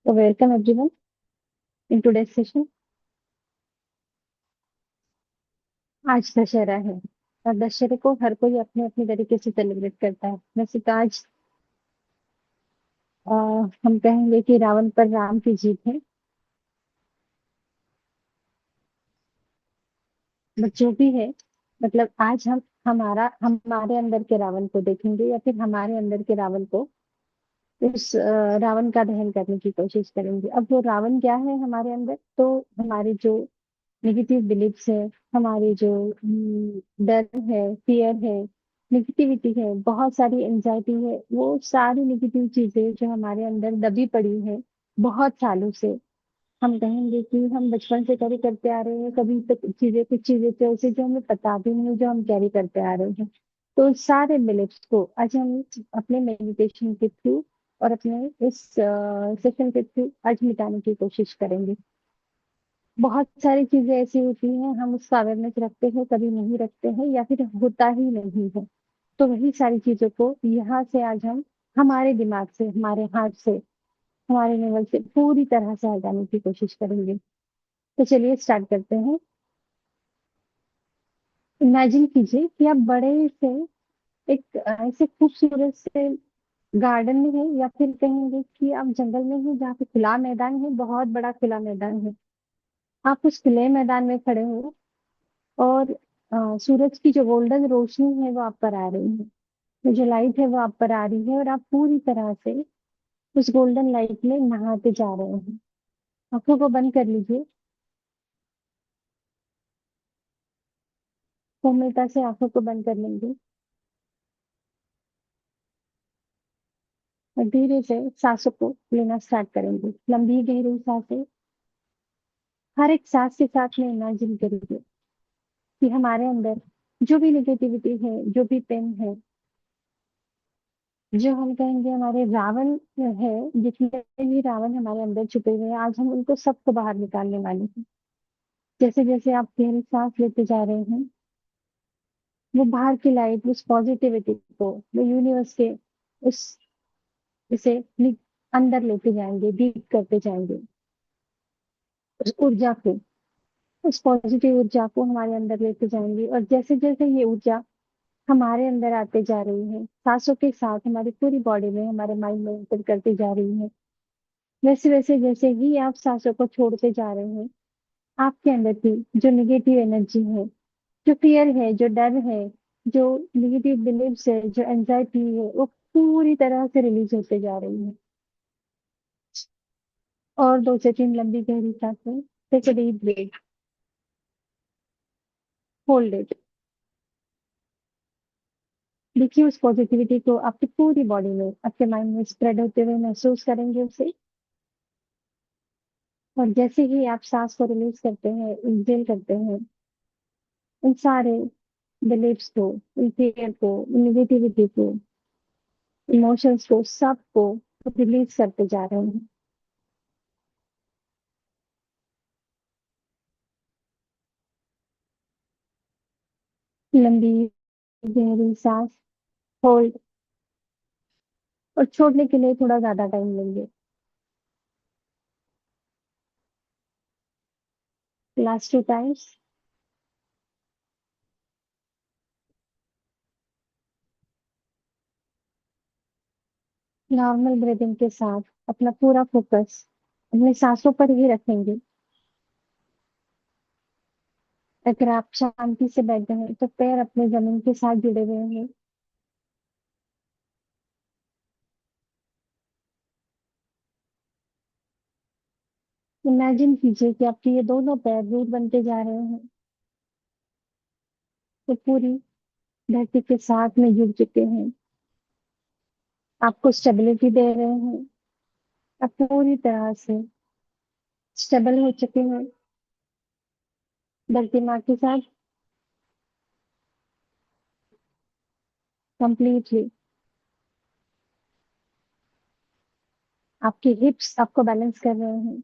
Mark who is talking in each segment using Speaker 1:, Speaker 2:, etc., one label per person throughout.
Speaker 1: So welcome everyone in today's session. आज दशहरा है और दशहरे को हर कोई अपने अपने तरीके से सेलिब्रेट करता है। वैसे तो आज अ, हम कहेंगे कि रावण पर राम की जीत है। बट जो भी है, मतलब आज हम हमारे अंदर के रावण को देखेंगे या फिर हमारे अंदर के रावण को उस रावण का दहन करने की कोशिश करेंगे। अब वो रावण क्या है हमारे अंदर, तो हमारे जो नेगेटिव बिलीफ्स है, हमारे जो डर है, फियर है, नेगेटिविटी है, बहुत सारी एंजाइटी है, वो सारी नेगेटिव चीजें जो हमारे अंदर दबी पड़ी है बहुत सालों से। हम कहेंगे कि हम बचपन से कैरी करते आ रहे हैं, कभी तक चीजें कुछ चीजें तो ऐसे जो हमें पता भी नहीं, जो हम कैरी करते आ रहे हैं। तो उस सारे बिलीफ्स को आज हम अपने मेडिटेशन के थ्रू और अपने इस सेशन के थ्रू आज मिटाने की कोशिश करेंगे। बहुत सारी चीजें ऐसी होती हैं, हम उसका अवेयरनेस रखते हैं, कभी नहीं रखते हैं, या फिर होता ही नहीं है। तो वही सारी चीजों को यहाँ से आज हम हमारे दिमाग से, हमारे हाथ से, हमारे लेवल से पूरी तरह से हटाने की कोशिश करेंगे। तो चलिए स्टार्ट करते हैं। इमेजिन कीजिए कि आप बड़े से एक ऐसे खूबसूरत से गार्डन में है, या फिर कहेंगे कि आप जंगल में हैं जहाँ पे खुला मैदान है, बहुत बड़ा खुला मैदान है। आप उस खुले मैदान में खड़े हो और सूरज की जो गोल्डन रोशनी है वो आप पर आ रही है। तो जो लाइट है वो आप पर आ रही है और आप पूरी तरह से उस गोल्डन लाइट में नहाते जा रहे हैं। आंखों को बंद कर लीजिए। कोमलता से आंखों को बंद कर लेंगे और धीरे से सांसों को लेना स्टार्ट करेंगे, लंबी गहरी सांसें। हर एक सांस के साथ में इमेजिन करिए कि हमारे अंदर जो भी नेगेटिविटी है, जो भी पेन है, जो हम कहेंगे हमारे रावण है, जितने भी रावण हमारे अंदर छुपे हुए हैं, आज हम उनको सबको बाहर निकालने वाले हैं। जैसे जैसे आप गहरी सांस लेते जा रहे हैं, वो बाहर की लाइट, उस पॉजिटिविटी को, वो यूनिवर्स के उस इसे अंदर लेते जाएंगे, डीप करते जाएंगे। उस ऊर्जा को, उस पॉजिटिव ऊर्जा को हमारे अंदर लेते जाएंगे, और जैसे जैसे ये ऊर्जा हमारे अंदर आते जा रही है, सांसों के साथ हमारी पूरी बॉडी में, हमारे माइंड में एंटर करती जा रही है, वैसे वैसे जैसे ही आप सांसों को छोड़ते जा रहे हैं, आपके अंदर की जो निगेटिव एनर्जी है, जो फियर है, जो डर है, जो निगेटिव बिलीव्स है, जो एंजाइटी है, वो पूरी तरह से रिलीज होते जा रही है। और दो से तीन लंबी गहरी सांसें। Take a deep breath, hold it. देखिए उस पॉजिटिविटी को आपकी पूरी बॉडी में, आपके माइंड में स्प्रेड होते हुए महसूस करेंगे उसे। और जैसे ही आप सांस को रिलीज करते हैं, इंहेल करते हैं, उन सारे बिलीव्स को, उन फियर को, उन निगेटिविटी को, इमोशंस को, सबको रिलीज करते जा रहे हैं। लंबी गहरी सांस, होल्ड, और छोड़ने के लिए थोड़ा ज्यादा टाइम लेंगे। Last two times. Normal breathing के साथ अपना पूरा फोकस अपने सांसों पर ही रखेंगे। अगर आप शांति से बैठे हैं तो पैर अपने जमीन के साथ जुड़े हुए हैं। इमेजिन कीजिए कि आपके ये दोनों पैर रूट बनते जा रहे हैं, तो पूरी धरती के साथ में जुड़ चुके हैं, आपको स्टेबिलिटी दे रहे हैं। आप पूरी तरह से स्टेबल हो चुके हैं धरती माँ के साथ, कंप्लीटली। आपके हिप्स आपको बैलेंस कर रहे हैं।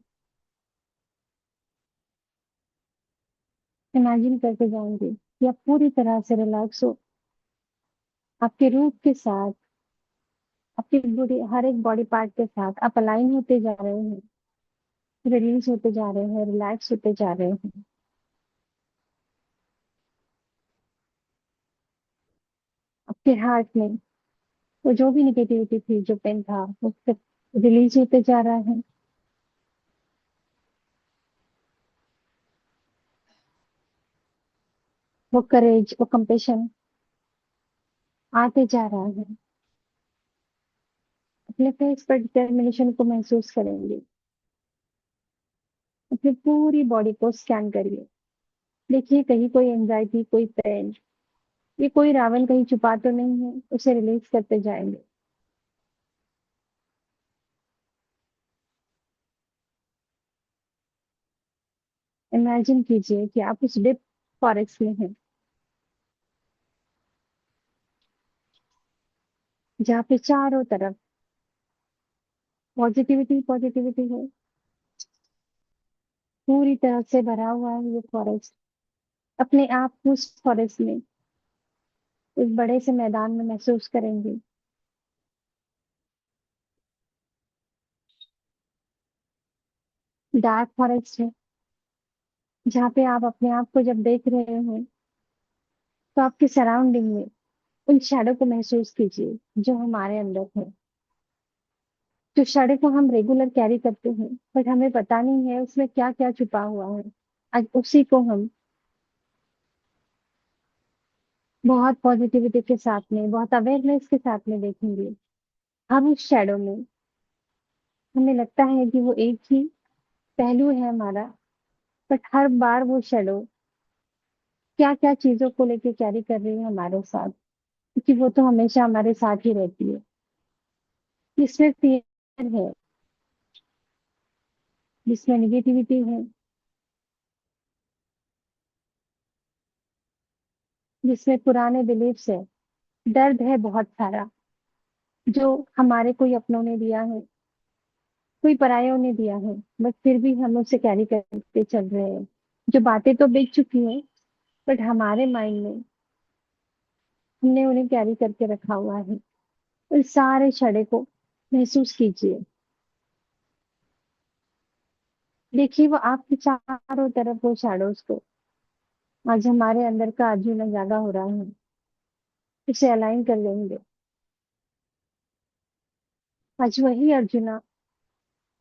Speaker 1: इमेजिन करके जाएंगे कि आप पूरी तरह से रिलैक्स हो, आपके रूट के साथ, आपकी बॉडी, हर एक बॉडी पार्ट के साथ आप अलाइन होते जा रहे हैं। रिलीज होते जा रहे हैं, रिलैक्स होते जा रहे हैं। आपके हार्ट में वो जो भी निगेटिविटी थी, जो पेन था, वो सब रिलीज होते जा रहा है। वो करेज, वो कंपेशन आते जा रहा है। अपने फेस पर डिटर्मिनेशन को महसूस करेंगे। अपनी पूरी बॉडी को स्कैन करिए। देखिए कहीं कोई एंजाइटी, कोई पेन, ये कोई रावण कहीं छुपा तो नहीं है। उसे रिलीज करते जाएंगे। इमेजिन कीजिए कि आप उस डीप फॉरेस्ट में हैं, जहाँ पे चारों तरफ पॉजिटिविटी पॉजिटिविटी है। पूरी तरह से भरा हुआ है ये फॉरेस्ट। अपने आप को उस फॉरेस्ट में, उस बड़े से मैदान में महसूस करेंगे। डार्क फॉरेस्ट है, जहाँ पे आप अपने आप को जब देख रहे हो, तो आपके सराउंडिंग में उन शैडो को महसूस कीजिए जो हमारे अंदर है। जो शैडो को हम रेगुलर कैरी करते हैं, बट हमें पता नहीं है उसमें क्या क्या छुपा हुआ है। आज उसी को हम बहुत पॉजिटिविटी के साथ में, बहुत अवेयरनेस के साथ में देखेंगे। हम उस शैडो में, हमें लगता है कि वो एक ही पहलू है हमारा, बट हर बार वो शैडो क्या क्या चीजों को लेके कैरी कर रही है हमारे साथ, क्योंकि वो तो हमेशा हमारे साथ ही रहती है। जिसमें फियर है, जिसमें निगेटिविटी है, जिसमें पुराने बिलीफ्स है, दर्द है बहुत सारा, जो हमारे कोई अपनों ने दिया है, कोई परायों ने दिया है, बट फिर भी हम उसे कैरी करते चल रहे हैं। जो बातें तो बीत चुकी हैं, बट हमारे माइंड में हमने उन्हें कैरी करके रखा हुआ है। उन सारे छड़े को महसूस कीजिए। देखिए वो आपके चारों तरफ वो शैडोज को, आज हमारे अंदर का अर्जुन जागा हो रहा है, उसे अलाइन कर लेंगे। आज वही अर्जुना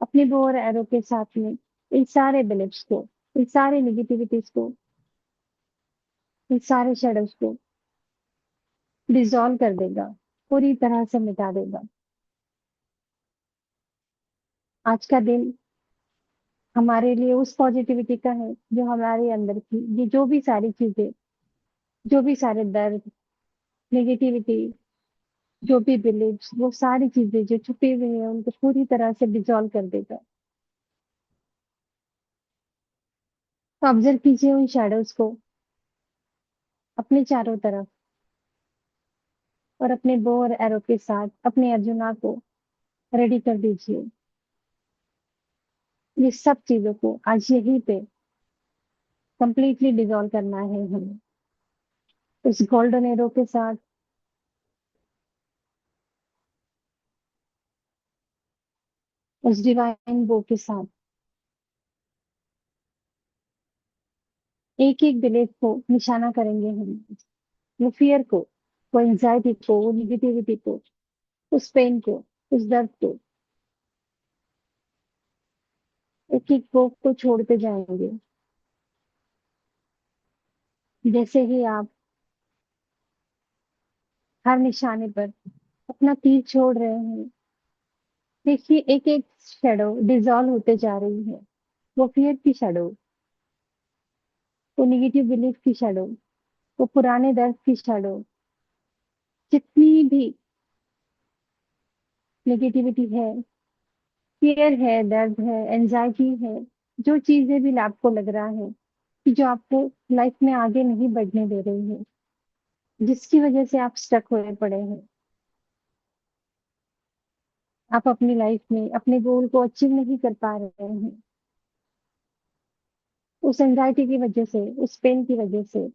Speaker 1: अपने बो और एरो के साथ में इन सारे बिलीफ्स को, इन सारे निगेटिविटीज को, इन सारे शेडोज को डिसॉल्व कर देगा, पूरी तरह से मिटा देगा। आज का दिन हमारे लिए उस पॉजिटिविटी का है, जो हमारे अंदर की ये जो भी सारी चीजें, जो भी सारे दर्द, नेगेटिविटी, जो भी बिलीव्स, वो सारी चीजें जो छुपे हुए हैं उनको पूरी तरह से डिसॉल्व कर देगा। तो ऑब्जर्व कीजिए उन शैडोज को अपने चारों तरफ, और अपने बो और एरो के साथ अपने अर्जुना को रेडी कर दीजिए। ये सब चीजों को आज यहीं पे कंप्लीटली डिसॉल्व करना है हमें, उस गोल्डन एरो के साथ, उस डिवाइन बो के साथ। एक एक बिलीफ को निशाना करेंगे हम, वो फियर को, वो एंजाइटी को, वो निगेटिविटी को, उस पेन को, उस दर्द को, एक एक को छोड़ते जाएंगे। जैसे ही आप हर निशाने पर अपना तीर छोड़ रहे हैं, देखिए एक एक शेडो डिसॉल्व होते जा रही है। वो फियर की शेडो, वो निगेटिव बिलीफ की शेडो, वो पुराने दर्द की शेडो, जितनी भी नेगेटिविटी है, फियर है, दर्द है, एंजाइटी है, जो चीजें भी आपको लग रहा है कि जो आपको लाइफ में आगे नहीं बढ़ने दे रही है, जिसकी वजह से आप स्टक हुए पड़े हैं, आप अपनी लाइफ में अपने गोल को अचीव नहीं कर पा रहे हैं, उस एंजाइटी की वजह से, उस पेन की वजह से,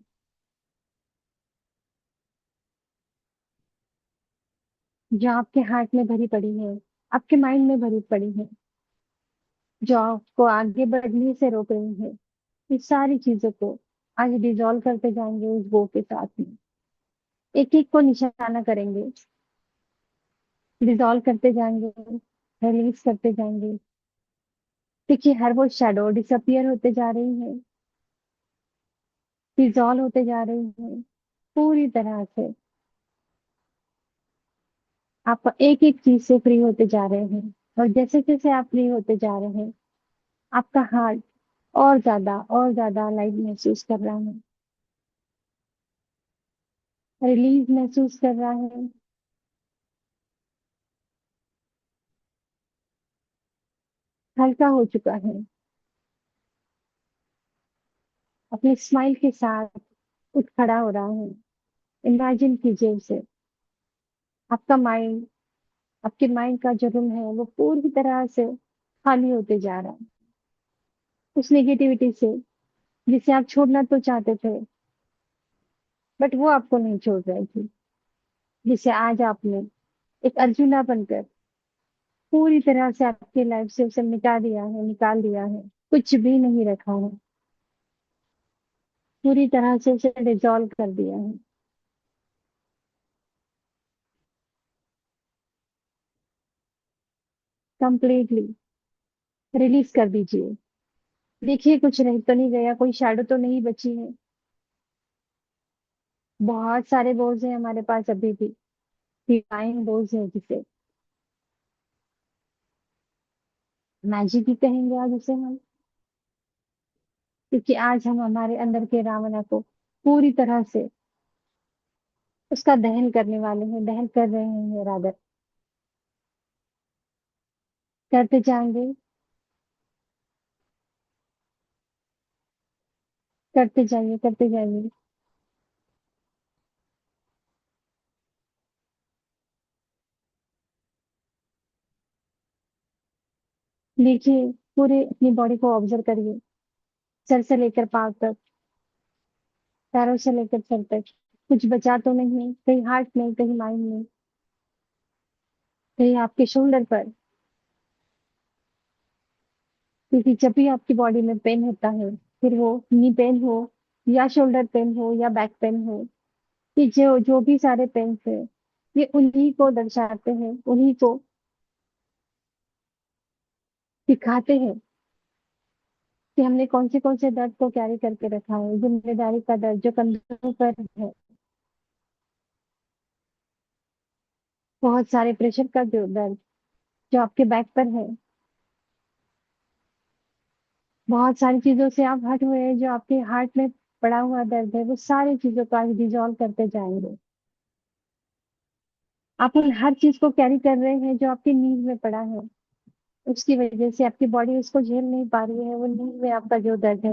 Speaker 1: जो आपके हार्ट में भरी पड़ी है, आपके माइंड में भरी पड़ी है। जो आपको आगे बढ़ने से रोक रही है, इस सारी चीजों को आज डिजॉल्व करते जाएंगे उस गो के साथ में। एक एक को निशाना करेंगे, डिजॉल्व करते जाएंगे, रिलीज करते जाएंगे। देखिए हर वो शेडो डिसअपियर होते जा रही है, डिजॉल्व होते जा रही है पूरी तरह से। आप एक एक चीज से फ्री होते जा रहे हैं, और जैसे जैसे आप फ्री होते जा रहे हैं, आपका हार्ट और ज्यादा लाइट महसूस कर रहा है, रिलीज महसूस कर रहा है। हल्का हो चुका है। अपने स्माइल के साथ उठ खड़ा हो रहा है। इमेजिन कीजिए उसे। आपका माइंड, आपके माइंड का जो रूम है वो पूरी तरह से खाली होते जा रहा है उस नेगेटिविटी से, जिसे आप छोड़ना तो चाहते थे, बट वो आपको नहीं छोड़ रही थी। जिसे आज आपने एक अर्जुना बनकर पूरी तरह से आपकी लाइफ से उसे मिटा दिया है, निकाल दिया है, कुछ भी नहीं रखा है, पूरी तरह से उसे डिजॉल्व कर दिया है कंप्लीटली। रिलीज कर दीजिए। देखिए कुछ रह तो नहीं गया, कोई शैडो तो नहीं बची है। बहुत सारे बोझ हैं हमारे पास अभी भी, डिवाइन बोझ है, जिसे मैजिक ही कहेंगे आज उसे हम। क्योंकि आज हम हमारे अंदर के रावणा को पूरी तरह से उसका दहन करने वाले हैं, दहन कर रहे हैं रादर, करते जाएंगे, करते जाइए, करते जाइए। देखिए पूरे अपनी बॉडी को ऑब्जर्व करिए, सर से लेकर पांव तक, पैरों से लेकर सर तक। कुछ बचा तो नहीं, कहीं हार्ट में, कहीं माइंड में, कहीं आपके शोल्डर पर। क्योंकि जब भी आपकी बॉडी में पेन होता है, फिर वो नी पेन हो या शोल्डर पेन हो या बैक पेन हो, कि जो जो भी सारे पेन है, ये उन्हीं को दर्शाते हैं, उन्हीं को दिखाते हैं कि हमने कौन से दर्द को कैरी करके रखा है। जिम्मेदारी का दर्द जो कंधों पर है, बहुत सारे प्रेशर का जो दर्द जो आपके बैक पर है, बहुत सारी चीजों से आप हट हुए हैं, जो आपके हार्ट में पड़ा हुआ दर्द है, वो सारी चीजों को आज डिजॉल्व करते जाएंगे। आप उन हर चीज को कैरी कर रहे हैं जो आपकी नींद में पड़ा है, उसकी वजह से आपकी बॉडी उसको झेल नहीं पा रही है। वो नींद में आपका जो दर्द है,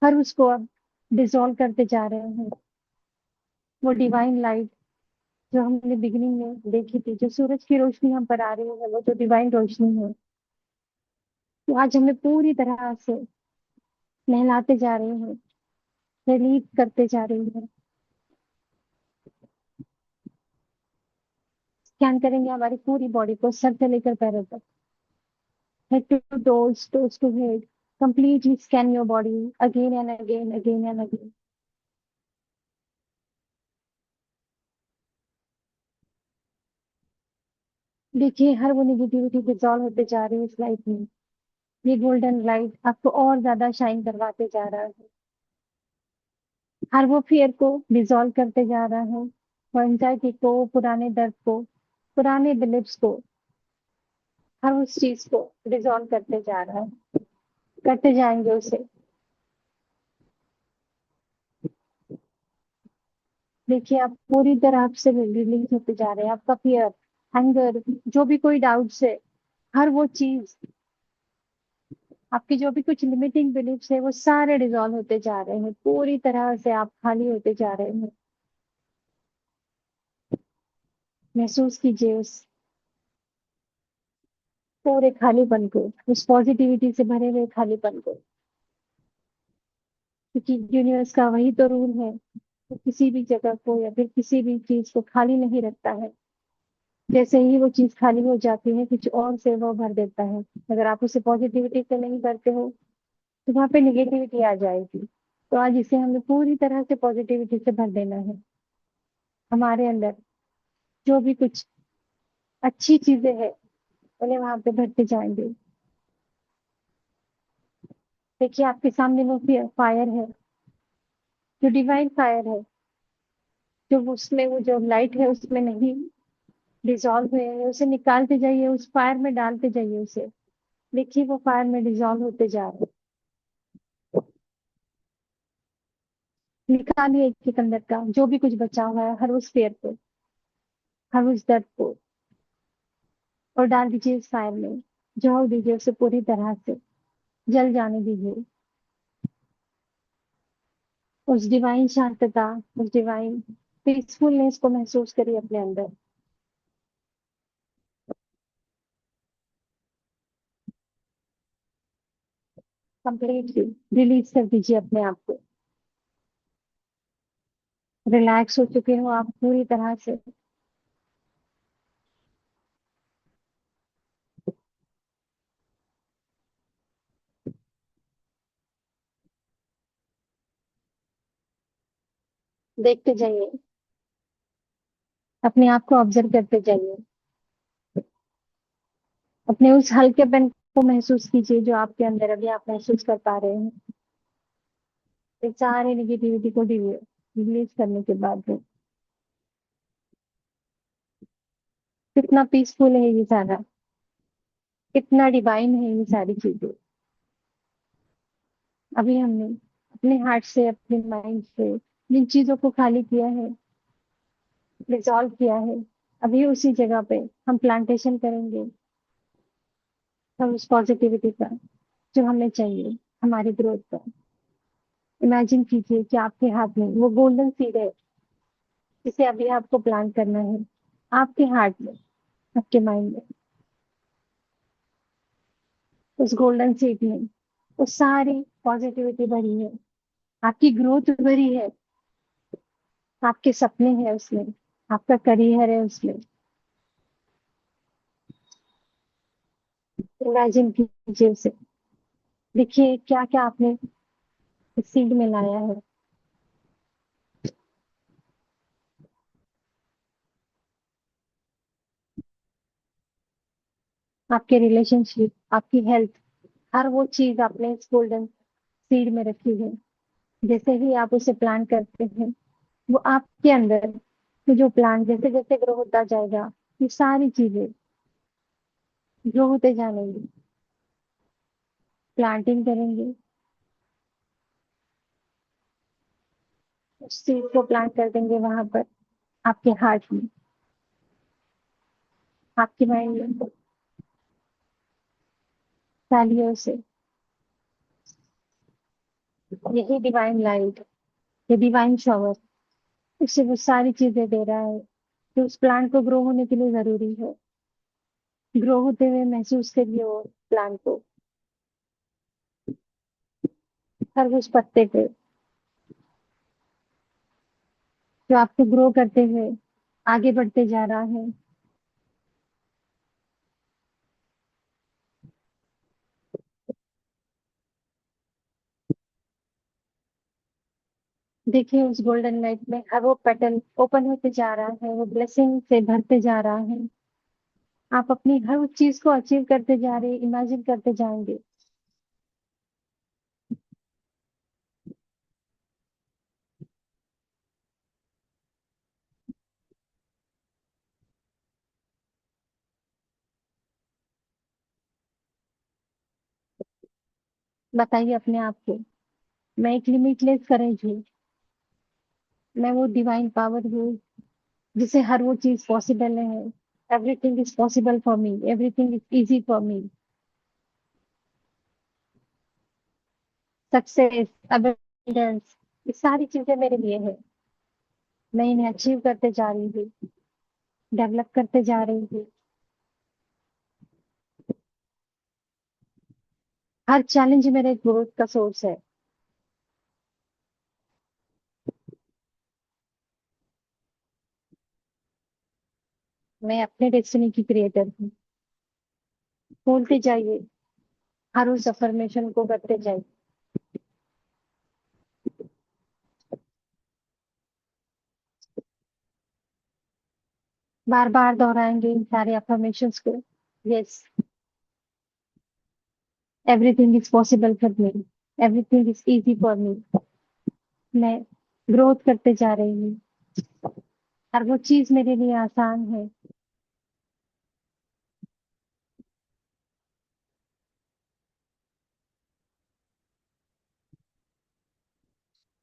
Speaker 1: हर उसको आप डिसॉल्व करते जा रहे हैं। वो डिवाइन लाइट जो हमने बिगिनिंग में देखी थी, जो सूरज की रोशनी हम पर आ रही है, वो जो डिवाइन रोशनी है, वो आज हमें पूरी तरह से नहलाते जा रहे हैं, रिलीव करते जा रही है। स्कैन करेंगे हमारी पूरी बॉडी को, सर से लेकर पैरों तक, head to toes, toes to head. Completely scan your body again and again, again and again. देखिए हर वो निगेटिविटी डिसॉल्व होते जा रही है इस लाइफ में। ये गोल्डन लाइट आपको और ज्यादा शाइन करवाते जा रहा है, हर वो फियर को डिसॉल्व करते जा रहा है, वो एंजाइटी को, पुराने दर्द को, पुराने बिलीफ्स को, हर उस चीज को डिसॉल्व करते जा रहा है, करते जाएंगे उसे। देखिए आप पूरी तरह से रिलीज होते जा रहे हैं। आपका फियर, एंगर, जो भी कोई डाउट्स है, हर वो चीज, आपकी जो भी कुछ लिमिटिंग बिलीफ्स है, वो सारे डिसॉल्व होते जा रहे हैं, पूरी तरह से आप खाली होते जा रहे हैं। महसूस कीजिए उस पूरे खालीपन को, उस पॉजिटिविटी से भरे हुए खालीपन को। क्योंकि यूनिवर्स का वही तो रूल है, वो किसी भी जगह को या फिर किसी भी चीज को खाली नहीं रखता है। जैसे ही वो चीज खाली हो जाती है कुछ और से वो भर देता है। अगर आप उसे पॉजिटिविटी से नहीं भरते हो तो वहां पे निगेटिविटी आ जाएगी। तो आज इसे हमें पूरी तरह से पॉजिटिविटी से भर देना है। हमारे अंदर जो भी कुछ अच्छी चीजें हैं उन्हें वहां पे भरते जाएंगे। देखिए आपके सामने वो फायर है, जो डिवाइन फायर है, जो उसमें वो जो लाइट है उसमें नहीं डिजॉल्व हुए हैं, उसे निकालते जाइए, उस फायर में डालते जाइए उसे। देखिए वो फायर में डिजॉल्व होते जा रहे हैं। निकालिए एक एक अंदर का जो भी कुछ बचा हुआ है, हर उस फेयर को, हर उस दर्द को, और डाल दीजिए इस फायर में। जला दीजिए उसे पूरी तरह से, जल जाने दीजिए। उस डिवाइन शांतता, उस डिवाइन पीसफुलनेस को महसूस करिए अपने अंदर। कंप्लीटली रिलीज कर दीजिए अपने आप को। रिलैक्स हो चुके हो आप पूरी तरह से। देखते जाइए, अपने आप को ऑब्जर्व करते जाइए। अपने उस हल्केपन को महसूस कीजिए जो आपके अंदर अभी आप महसूस कर पा रहे हैं। इस सारे निगेटिविटी को रिलीज करने के बाद में कितना पीसफुल है ये सारा, कितना डिवाइन है ये सारी चीजें। अभी हमने अपने हार्ट से, अपने माइंड से जिन चीजों को खाली किया है, डिसॉल्व किया है, अभी उसी जगह पे हम प्लांटेशन करेंगे। हम उस पॉजिटिविटी का जो हमें चाहिए हमारी ग्रोथ का। इमेजिन कीजिए कि आपके हाथ में वो गोल्डन सीड है जिसे अभी आपको प्लांट करना है, आपके हार्ट में, आपके माइंड में। उस गोल्डन सीड में वो सारी पॉजिटिविटी भरी है, आपकी ग्रोथ भरी है, आपके सपने हैं उसमें, आपका करियर है उसमें। इमेजिन कीजिए उसे। देखिए क्या क्या आपने इस सीड में लाया है। आपके रिलेशनशिप, आपकी हेल्थ, हर वो चीज आपने इस गोल्डन सीड में रखी है। जैसे ही आप उसे प्लांट करते हैं वो आपके अंदर, तो जो प्लांट जैसे जैसे ग्रो होता जाएगा ये सारी चीजें ग्रो होते जाएंगी। प्लांटिंग करेंगे, उस सीड को प्लांट कर देंगे वहां पर, आपके हार्ट में, आपके माइंड में। डालिए उसे। यही डिवाइन लाइट, ये डिवाइन शॉवर उसे वो सारी चीजें दे रहा है जो उस प्लांट को ग्रो होने के लिए जरूरी है। ग्रो होते हुए महसूस करिए वो प्लांट को, हर उस पत्ते पे जो आपको ग्रो करते हुए आगे बढ़ते जा रहा है। देखिए उस गोल्डन लाइट में हर वो पेटल ओपन होते जा रहा है, वो ब्लेसिंग से भरते जा रहा है। आप अपनी हर उस चीज को अचीव करते जा रहे, इमेजिन करते जाएंगे। बताइए अपने आप को, मैं एक लिमिटलेस करेज हूँ, मैं वो डिवाइन पावर हूँ जिसे हर वो चीज पॉसिबल है। Everything is possible for me, everything is easy for me. Success, abundance, ये सारी चीजें मेरे लिए है। मैं इन्हें अचीव करते जा रही हूँ, डेवलप करते जा रही हूँ। हर चैलेंज मेरे ग्रोथ का सोर्स है। मैं अपने डेस्टिनी की क्रिएटर हूँ। बोलते जाइए, हर उस अफर्मेशन को करते जाइए। बार बार दोहराएंगे इन सारे अफर्मेशंस को। Yes, everything is possible for me, everything is easy for me. मैं ग्रोथ करते जा रही हूँ, हर वो चीज मेरे लिए आसान है।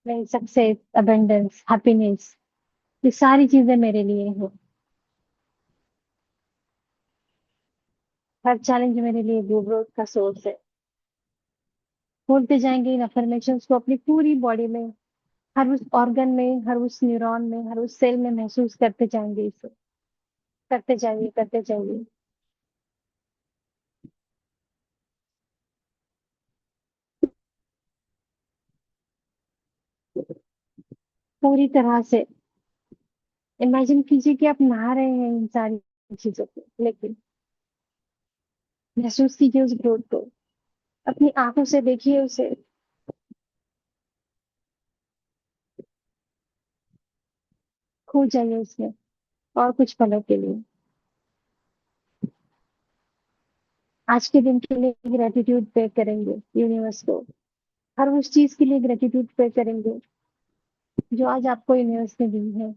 Speaker 1: मैं सक्सेस, अबंडेंस, हैप्पीनेस, ये सारी चीजें मेरे लिए हैं। हर चैलेंज मेरे लिए ग्रोथ का सोर्स है। बोलते जाएंगे इन अफर्मेशंस को अपनी पूरी बॉडी में, हर उस ऑर्गन में, हर उस न्यूरॉन में, हर उस सेल में महसूस करते जाएंगे इसे। करते जाइए, करते जाइए। पूरी तरह से इमेजिन कीजिए कि आप नहा रहे हैं इन सारी चीजों को, लेकिन महसूस कीजिए उस ग्रोथ को, अपनी आंखों से देखिए उसे। खो जाइए उसमें और कुछ पलों के लिए। आज के दिन के लिए ग्रेटिट्यूड पे करेंगे यूनिवर्स को। हर उस चीज के लिए ग्रेटिट्यूड पे करेंगे जो आज आपको यूनिवर्स ने दी है,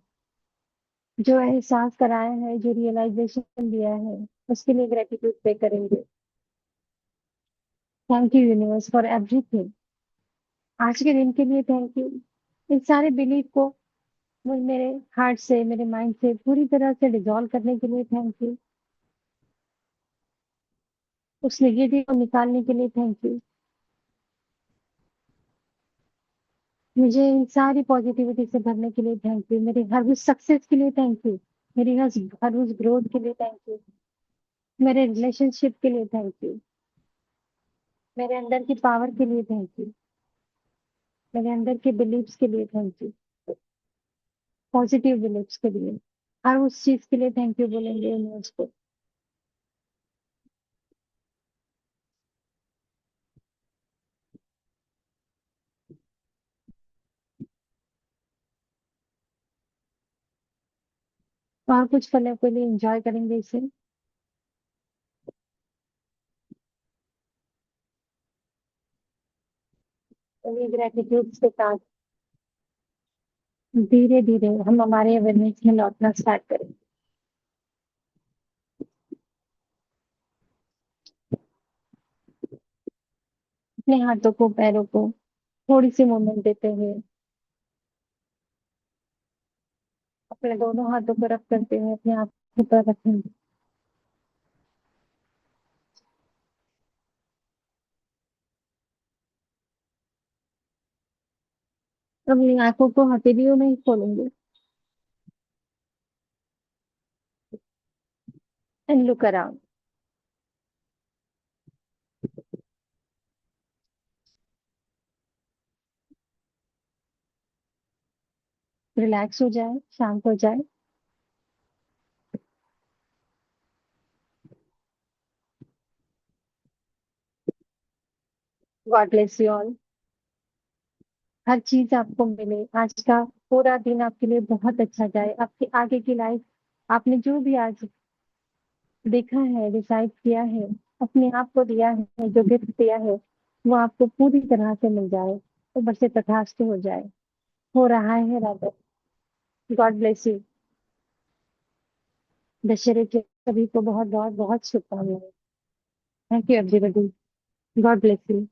Speaker 1: जो एहसास कराया है, जो रियलाइजेशन दिया है, उसके लिए ग्रेटिट्यूड पे करेंगे। Thank you universe for everything. आज के दिन के लिए थैंक यू। इन सारे बिलीफ को मुझ मेरे हार्ट से, मेरे माइंड से पूरी तरह से डिजॉल्व करने के लिए थैंक यू। उस नेगेटिव को निकालने के लिए थैंक यू। मुझे इन सारी पॉजिटिविटी से भरने के लिए थैंक यू। मेरे हर उस सक्सेस के लिए थैंक यू। मेरी हर उस ग्रोथ के लिए थैंक यू। मेरे रिलेशनशिप के लिए थैंक यू। मेरे अंदर की पावर के लिए थैंक यू। मेरे अंदर के बिलीव्स के लिए थैंक यू। पॉजिटिव बिलीव्स के लिए, हर उस चीज के लिए थैंक यू बोलेंगे यूनिवर्स को। और कुछ पलों के लिए एंजॉय करेंगे इसे। ग्रेटिट्यूड के साथ धीरे धीरे हम हमारे अवेयरनेस में लौटना स्टार्ट करें। अपने हाथों को, पैरों को थोड़ी सी मूवमेंट देते हुए, अपने दोनों हाथों को रब करते हुए अपने आंखों पर रखेंगे। अपनी आंखों को हथेलियों में ही खोलेंगे एंड लुक अराउंड। रिलैक्स हो जाए, शांत हो जाए। God bless you all. हर चीज आपको मिले, आज का पूरा दिन आपके लिए बहुत अच्छा जाए, आपकी आगे की लाइफ, आपने जो भी आज देखा है, डिसाइड किया है, अपने आप को दिया है, जो गिफ्ट दिया है, वो आपको पूरी तरह से मिल जाए, ऊपर से तथास्तु हो जाए। हो रहा है राधे। God bless you. दशहरे के सभी को बहुत बहुत बहुत शुभकामनाएं। Thank you everybody. God bless you.